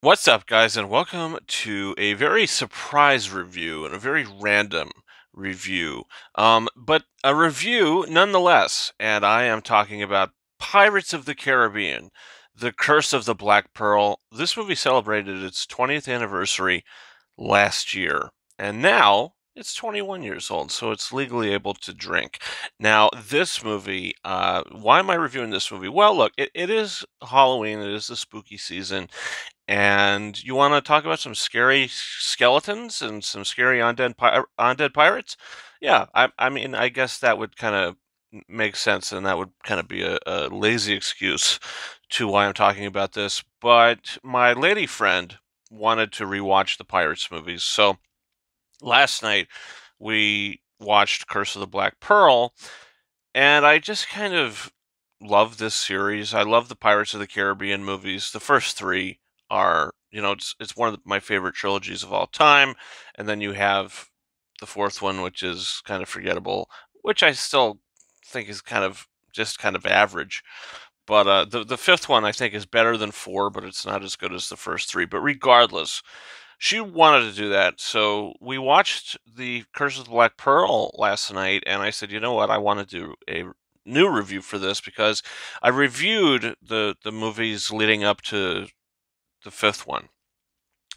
What's up, guys, and welcome to a very surprise review and a very random review, but a review nonetheless. And I am talking about Pirates of the Caribbean, The Curse of the Black Pearl. This movie celebrated its 20th anniversary last year, and now it's 21 years old, so it's legally able to drink. Now, this movie, why am I reviewing this movie? Well, look, it is Halloween, it is the spooky season, and you want to talk about some scary skeletons and some scary undead pirates? Yeah, I mean, I guess that would kind of make sense, and that would kind of be a lazy excuse to why I'm talking about this. But my lady friend wanted to rewatch the Pirates movies, so last night we watched Curse of the Black Pearl, and I just kind of love this series. I love the Pirates of the Caribbean movies. The first three are, it's one of my favorite trilogies of all time. And then you have the fourth one, which is kind of forgettable, which I still think is kind of average. But the fifth one I think is better than four, but it's not as good as the first three. But regardless, she wanted to do that, so we watched the Curse of the Black Pearl last night, and I said, you know what, I want to do a new review for this because I reviewed the movies leading up to the fifth one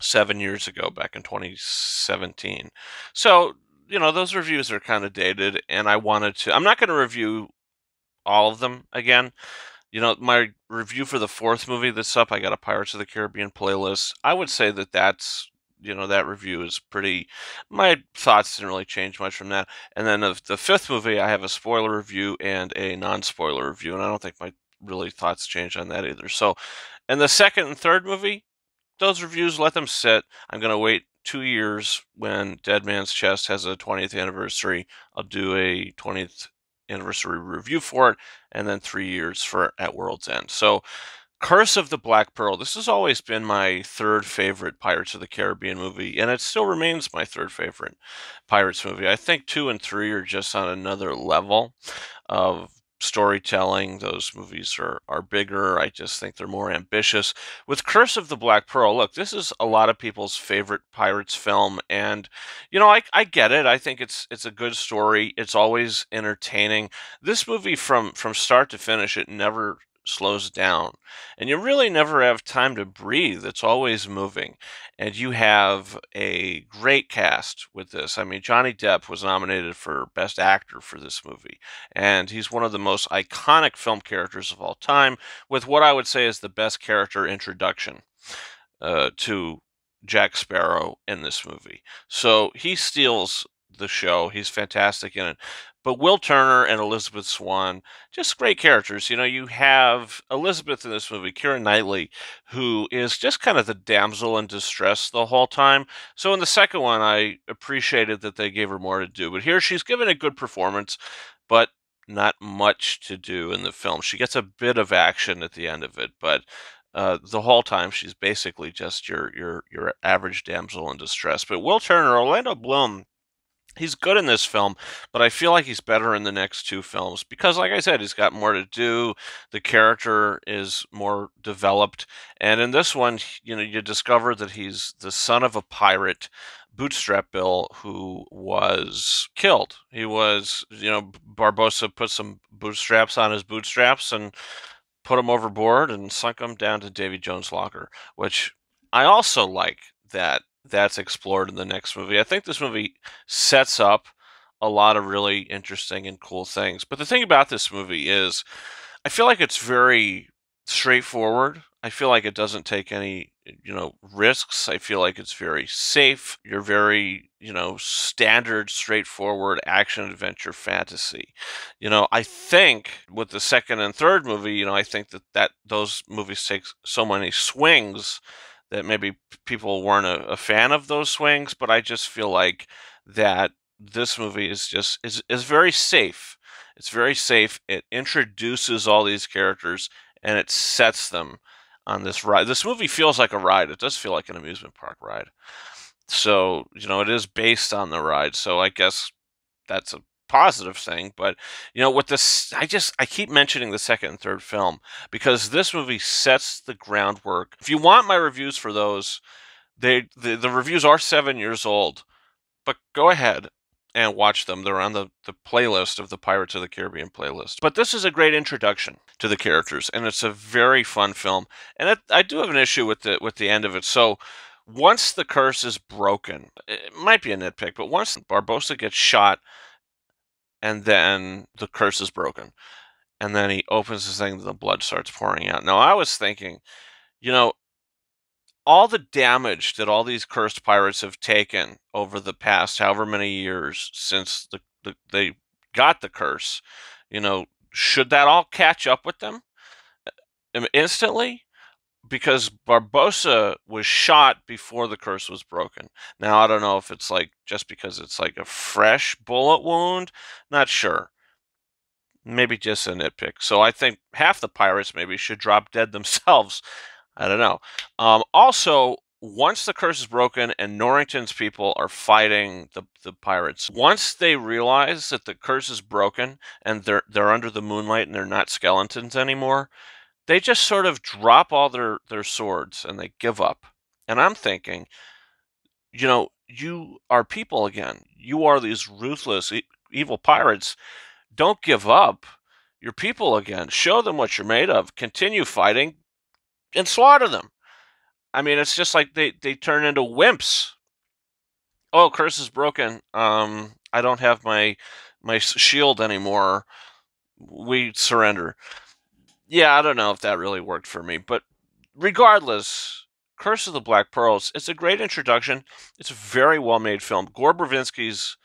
7 years ago, back in 2017. So, those reviews are kind of dated, and I wanted to. I'm not going to review all of them again. My review for the fourth movie that's up, I got a Pirates of the Caribbean playlist. I would say that review is pretty. My thoughts didn't really change much from that. And then of the fifth movie, I have a spoiler review and a non-spoiler review, and I don't think my really thoughts changed on that either. So, and the second and third movie, those reviews, let them sit. I'm gonna wait 2 years when Dead Man's Chest has a 20th anniversary. I'll do a 20th anniversary review for it, and then 3 years for At World's End. So, Curse of the Black Pearl. This has always been my third favorite Pirates of the Caribbean movie, and it still remains my third favorite Pirates movie. I think two and three are just on another level of storytelling. Those movies are bigger. I just think they're more ambitious. With Curse of the Black Pearl, look, this is a lot of people's favorite Pirates film, and I get it. I think it's a good story. It's always entertaining. This movie from start to finish, it never slows down, and you really never have time to breathe. It's always moving, and you have a great cast with this. I mean, Johnny Depp was nominated for Best Actor for this movie, and he's one of the most iconic film characters of all time, with what I would say is the best character introduction to Jack Sparrow in this movie. So he steals the show. He's fantastic in it. But Will Turner and Elizabeth Swann, just great characters. You have Elizabeth in this movie, Keira Knightley, who is just kind of the damsel in distress the whole time. So in the second one, I appreciated that they gave her more to do. But here she's given a good performance, but not much to do in the film. She gets a bit of action at the end of it, but the whole time she's basically just your average damsel in distress. But Will Turner, Orlando Bloom, he's good in this film, but I feel like he's better in the next two films because, like I said, he's got more to do. The character is more developed, and in this one, you discover that he's the son of a pirate, Bootstrap Bill, who was killed. He was, Barbossa put some bootstraps on his bootstraps and put him overboard and sunk him down to Davy Jones' locker, which I also like that's explored in the next movie. I think this movie sets up a lot of really interesting and cool things. But the thing about this movie is I feel like it's very straightforward. I feel like it doesn't take any, risks. I feel like it's very safe. You're very, standard, straightforward action adventure fantasy. I think with the second and third movie, I think that those movies take so many swings that maybe people weren't a fan of those swings, but I just feel like that this movie is very safe. It's very safe. It introduces all these characters and it sets them on this ride. This movie feels like a ride. It does feel like an amusement park ride. So, it is based on the ride. So I guess that's a positive thing. But with this, I keep mentioning the second and third film because this movie sets the groundwork. If you want my reviews for those, the reviews are 7 years old, but go ahead and watch them. They're on the playlist of the Pirates of the Caribbean playlist. But this is a great introduction to the characters, and it's a very fun film. And I do have an issue with the end of it. So once the curse is broken, it might be a nitpick, but once Barbossa gets shot and then the curse is broken, and then he opens his thing and the blood starts pouring out. Now, I was thinking, you know, all the damage that all these cursed pirates have taken over the past however many years since they got the curse, should that all catch up with them instantly? Because Barbossa was shot before the curse was broken. Now, I don't know if it's like just because it's like a fresh bullet wound. Not sure. Maybe just a nitpick. So I think half the pirates maybe should drop dead themselves. I don't know. Also, once the curse is broken and Norrington's people are fighting the pirates, once they realize that the curse is broken and they're under the moonlight and they're not skeletons anymore, they just sort of drop all their swords and they give up. And I'm thinking, you are people again. You are these ruthless, evil pirates. Don't give up. You're people again. Show them what you're made of. Continue fighting and slaughter them. I mean, it's just like they turn into wimps. Oh, curse is broken. I don't have my shield anymore. We surrender. Yeah, I don't know if that really worked for me, but regardless, Curse of the Black Pearls, it's a great introduction. It's a very well-made film. Gore Verbinski's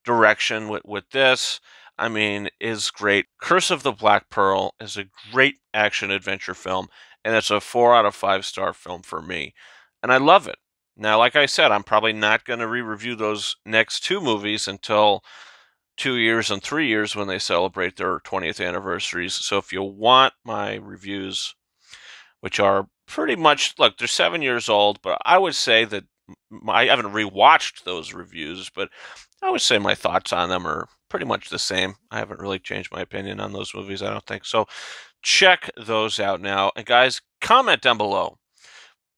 direction with this, I mean, is great. Curse of the Black Pearl is a great action-adventure film, and it's a 4 out of 5 star film for me, and I love it. Now, like I said, I'm probably not going to re-review those next two movies until 2 years and 3 years when they celebrate their 20th anniversaries. So if you want my reviews, which are pretty much, look, they're 7 years old, but I would say that I haven't rewatched those reviews, but I would say my thoughts on them are pretty much the same. I haven't really changed my opinion on those movies, I don't think. So check those out now. And guys, comment down below.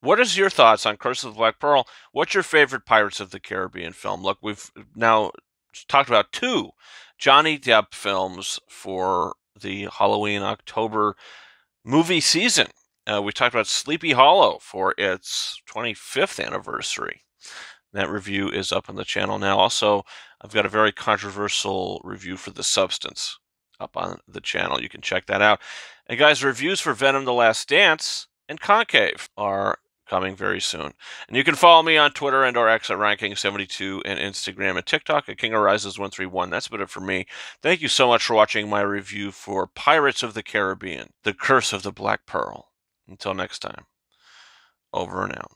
What is your thoughts on Curse of the Black Pearl? What's your favorite Pirates of the Caribbean film? Look, we've now talked about 2 Johnny Depp films for the Halloween October movie season. We talked about Sleepy Hollow for its 25th anniversary. That review is up on the channel now. Also, I've got a very controversial review for The Substance up on the channel. You can check that out. And guys, reviews for Venom: The Last Dance and Concave are coming very soon. And you can follow me on Twitter and or X at Ranking72 and Instagram and TikTok at KingOfRises131. That's about it for me. Thank you so much for watching my review for Pirates of the Caribbean: The Curse of the Black Pearl. Until next time, over and out.